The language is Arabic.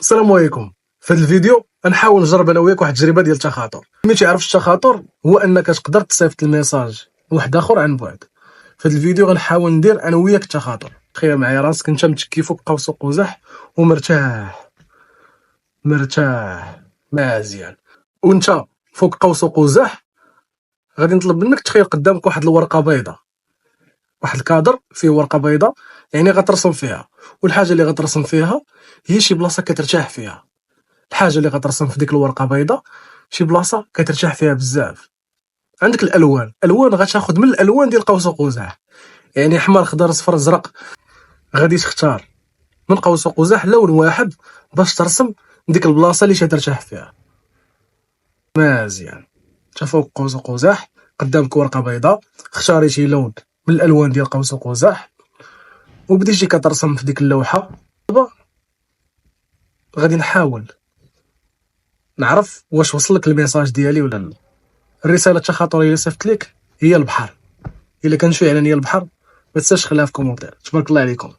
السلام عليكم. في هذا الفيديو غنحاول نجرب انا وياك واحد التجربه ديال التخاطر. ما تعرفش التخاطر هو انك تقدر تصيفط الميساج لواحد اخر عن بعد. في هذا الفيديو غنحاول ندير انا وياك التخاطر. تخيل معايا راسك انت متكي فوق قوس قزح ومرتاح مزيان، وانت فوق قوس قزح غادي نطلب منك تخيل قدامك واحد الورقه بيضاء، واحد الكادر فيه ورقه بيضاء، يعني غترسم فيها، والحاجه اللي غترسم فيها هي شي بلاصه كترتاح فيها. الحاجه اللي غترسم في ديك الورقه بيضاء شي بلاصه كترتاح فيها بزاف. عندك الالوان غتاخذ من الالوان ديال قوس قزح، يعني احمر خضر صفر ازرق. غادي تختار من قوس قزح لون واحد باش ترسم ديك البلاصه اللي ترتاح فيها. مزيان، انت فوق قوس قزح قدامك ورقه بيضاء، اختاري شي لون من الالوان ديال قوس قزح وبديتي كترسم في ديك اللوحه. دابا غادي نحاول نعرف واش وصلك الميساج ديالي ولا لا. الرساله التخاطريه اللي صيفط لك هي البحر. الا كان فعلا هي البحر ما تنساش خليها في كومونتير. تبارك الله عليكم.